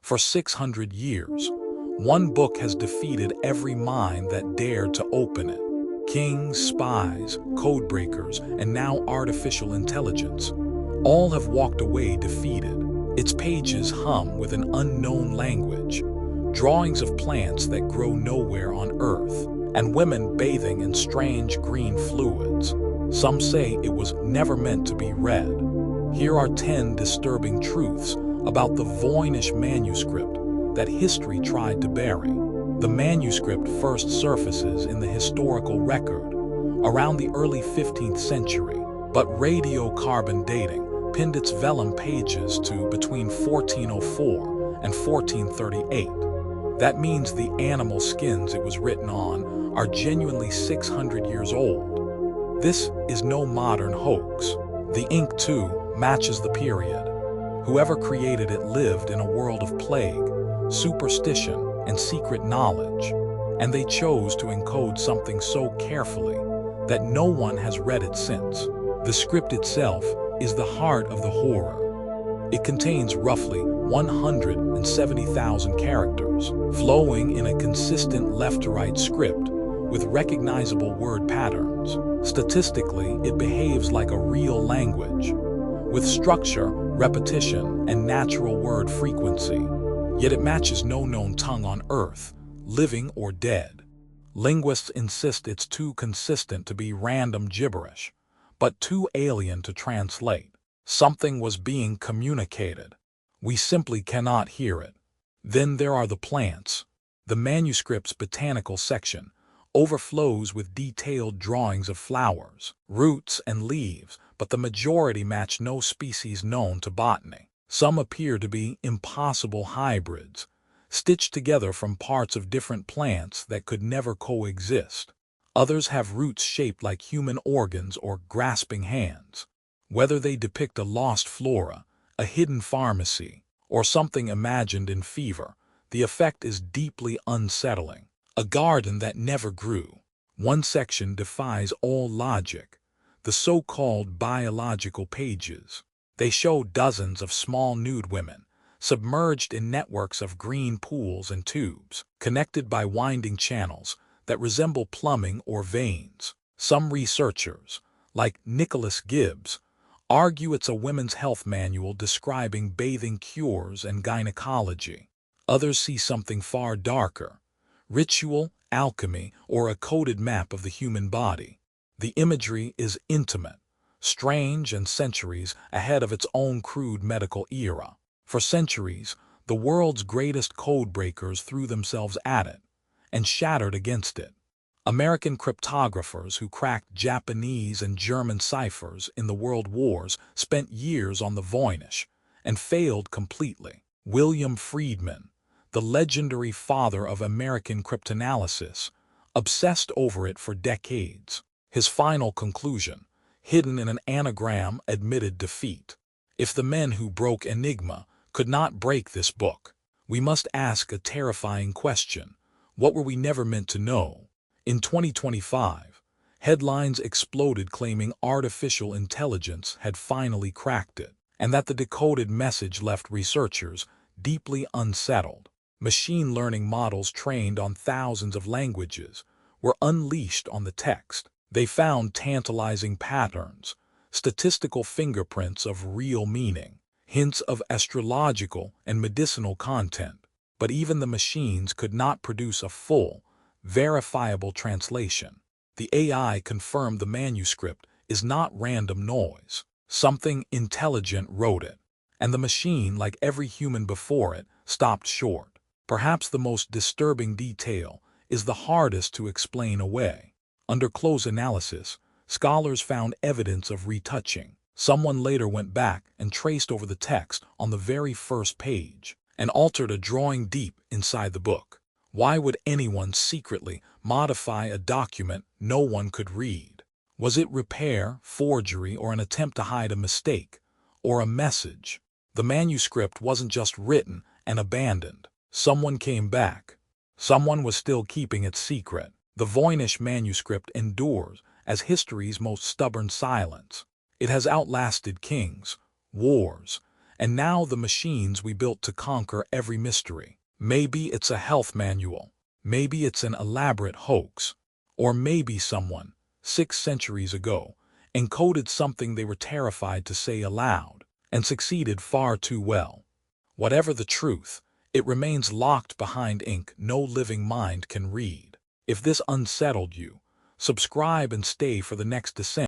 For 600 years, one book has defeated every mind that dared to open it. Kings, spies, codebreakers, and now artificial intelligence. All have walked away defeated. Its pages hum with an unknown language, drawings of plants that grow nowhere on Earth, and women bathing in strange green fluids. Some say it was never meant to be read. Here are 10 disturbing truths about the Voynich Manuscript that history tried to bury. The manuscript first surfaces in the historical record around the early 15th century, but radiocarbon dating pinned its vellum pages to between 1404 and 1438. That means the animal skins it was written on are genuinely 600 years old. This is no modern hoax. The ink, too, matches the period. Whoever created it lived in a world of plague, superstition, and secret knowledge, and they chose to encode something so carefully that no one has read it since. The script itself is the heart of the horror. It contains roughly 170,000 characters, flowing in a consistent left-to-right script with recognizable word patterns. Statistically, it behaves like a real language, with structure, repetition, and natural word frequency. Yet it matches no known tongue on Earth, living or dead. Linguists insist it's too consistent to be random gibberish, but too alien to translate. Something was being communicated. We simply cannot hear it. Then there are the plants. The manuscript's botanical section overflows with detailed drawings of flowers, roots, and leaves, but the majority match no species known to botany. Some appear to be impossible hybrids, stitched together from parts of different plants that could never coexist. Others have roots shaped like human organs or grasping hands. Whether they depict a lost flora, a hidden pharmacy, or something imagined in fever, the effect is deeply unsettling. A garden that never grew. One section defies all logic, the so-called biological pages. They show dozens of small nude women, submerged in networks of green pools and tubes, connected by winding channels that resemble plumbing or veins. Some researchers, like Nicholas Gibbs, argue it's a women's health manual describing bathing cures and gynecology. Others see something far darker: ritual, alchemy, or a coded map of the human body. The imagery is intimate, strange, and centuries ahead of its own crude medical era. For centuries, the world's greatest codebreakers threw themselves at it and shattered against it. American cryptographers who cracked Japanese and German ciphers in the world wars spent years on the Voynich and failed completely. William Friedman, the legendary father of American cryptanalysis, obsessed over it for decades. His final conclusion, hidden in an anagram, admitted defeat. If the men who broke Enigma could not break this book, we must ask a terrifying question: what were we never meant to know? In 2025, headlines exploded claiming artificial intelligence had finally cracked it, and that the decoded message left researchers deeply unsettled. Machine learning models trained on thousands of languages were unleashed on the text. They found tantalizing patterns, statistical fingerprints of real meaning, hints of astrological and medicinal content. But even the machines could not produce a full, verifiable translation. The AI confirmed the manuscript is not random noise. Something intelligent wrote it, and the machine, like every human before it, stopped short. Perhaps the most disturbing detail is the hardest to explain away. Under close analysis, scholars found evidence of retouching. Someone later went back and traced over the text on the very first page and altered a drawing deep inside the book. Why would anyone secretly modify a document no one could read? Was it repair, forgery, or an attempt to hide a mistake, or a message? The manuscript wasn't just written and abandoned. Someone came back. Someone was still keeping it secret. The Voynich Manuscript endures as history's most stubborn silence. It has outlasted kings, wars, And now the machines we built to conquer every mystery. Maybe it's a health manual, maybe it's an elaborate hoax, or maybe someone, 6 centuries ago, encoded something they were terrified to say aloud, and succeeded far too well. Whatever the truth, it remains locked behind ink no living mind can read. If this unsettled you, subscribe and stay for the next descent.